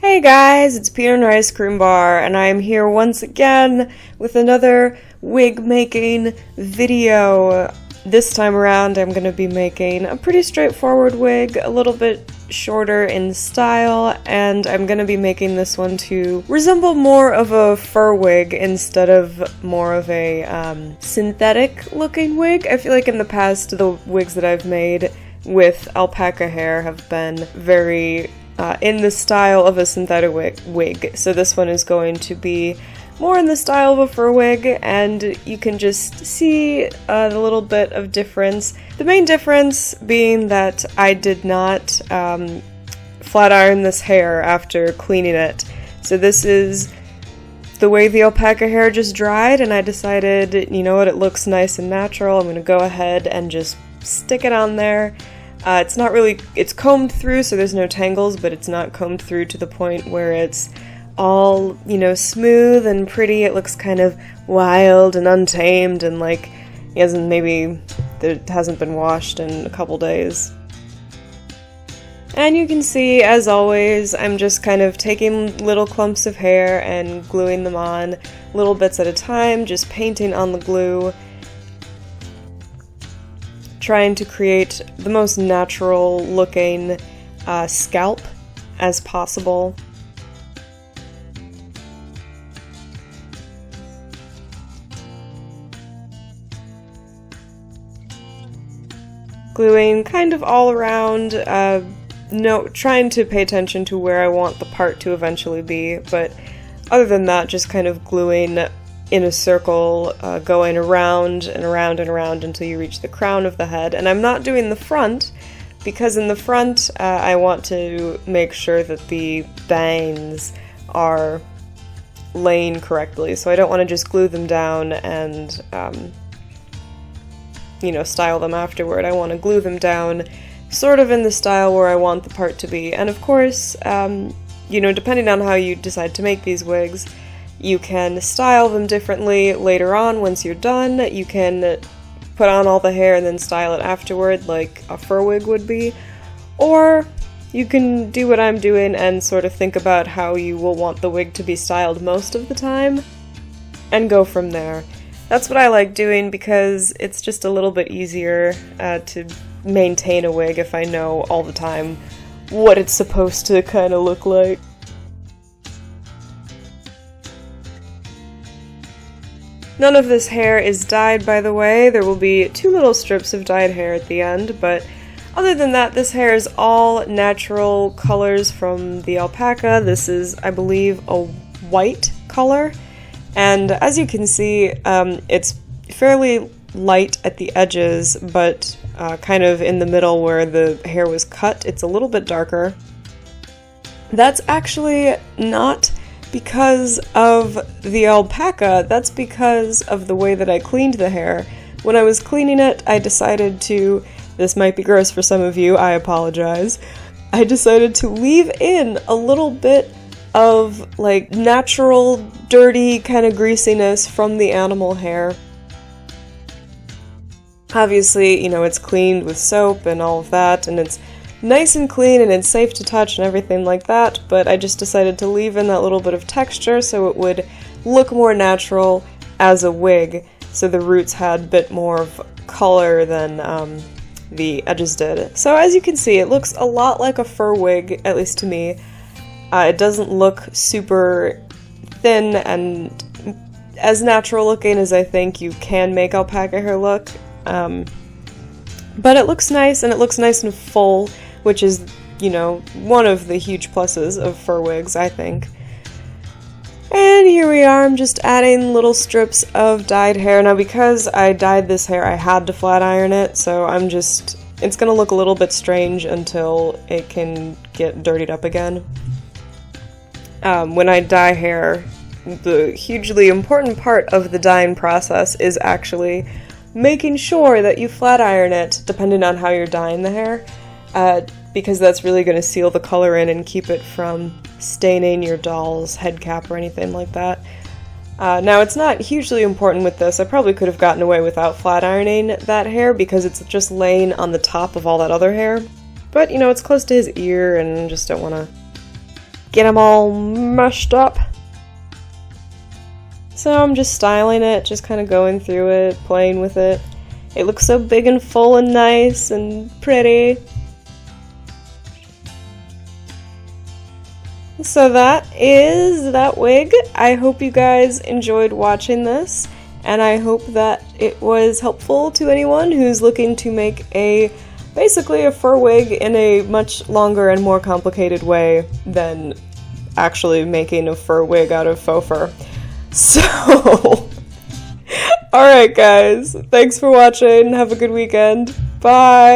Hey guys, it's Peanut and Ice Cream Bar, and I am here once again with another wig making video. This time around I'm going to be making a pretty straightforward wig, a little bit shorter in style, and I'm going to be making this one to resemble more of a fur wig instead of more of a synthetic looking wig. I feel like in the past the wigs that I've made with alpaca hair have been very in the style of a synthetic wig, so this one is going to be more in the style of a fur wig, and you can just see a little bit of difference. The main difference being that I did not flat iron this hair after cleaning it. So this is the way the alpaca hair just dried, and I decided, you know what, it looks nice and natural. I'm going to go ahead and just stick it on there. It's combed through, so there's no tangles, but it's not combed through to the point where it's all, smooth and pretty. It looks kind of wild and untamed and like it hasn't been washed in a couple days. And you can see, as always, I'm just kind of taking little clumps of hair and gluing them on little bits at a time, just painting on the glue, trying to create the most natural looking scalp as possible. Gluing kind of all around, trying to pay attention to where I want the part to eventually be, but other than that, just kind of gluing in a circle, going around and around and around until you reach the crown of the head. And I'm not doing the front, because in the front I want to make sure that the bangs are laying correctly, so I don't want to just glue them down and style them afterward. I want to glue them down sort of in the style where I want the part to be. And of course, depending on how you decide to make these wigs, you can style them differently later on once you're done. You can put on all the hair and then style it afterward like a fur wig would be. Or you can do what I'm doing and sort of think about how you will want the wig to be styled most of the time and go from there. That's what I like doing because it's just a little bit easier to maintain a wig if I know all the time what it's supposed to kind of look like. None of this hair is dyed, by the way. There will be 2 little strips of dyed hair at the end, but other than that, this hair is all natural colors from the alpaca. This is, I believe, a white color. And as you can see, it's fairly light at the edges, but kind of in the middle where the hair was cut, it's a little bit darker. That's actually not because of the alpaca, that's because of the way that I cleaned the hair. When I was cleaning it, I decided to, this might be gross for some of you, I apologize, I decided to leave in a little bit of like natural, dirty kind of greasiness from the animal hair. Obviously, it's cleaned with soap and all of that, and it's nice and clean and it's safe to touch and everything like that, but I just decided to leave in that little bit of texture so it would look more natural as a wig, so the roots had a bit more of color than the edges did. So as you can see, it looks a lot like a fur wig, at least to me. It doesn't look super thin and as natural looking as I think you can make alpaca hair look, but it looks nice, and it looks nice and full, which is, one of the huge pluses of fur wigs, I think. And here we are, I'm just adding little strips of dyed hair. Now because I dyed this hair, I had to flat iron it, so it's gonna look a little bit strange until it can get dirtied up again. When I dye hair, the hugely important part of the dyeing process is actually making sure that you flat iron it, depending on how you're dyeing the hair, because that's really going to seal the color in and keep it from staining your doll's head cap or anything like that. Now, it's not hugely important with this. I probably could have gotten away without flat ironing that hair because it's just laying on the top of all that other hair. But, it's close to his ear and just don't want to get them all mushed up. So I'm just styling it, just kind of going through it, playing with it. It looks so big and full and nice and pretty. So that is that wig. I hope you guys enjoyed watching this, and I hope that it was helpful to anyone who's looking to make basically a fur wig in a much longer and more complicated way than actually making a fur wig out of faux fur. So, alright guys, thanks for watching, have a good weekend, bye!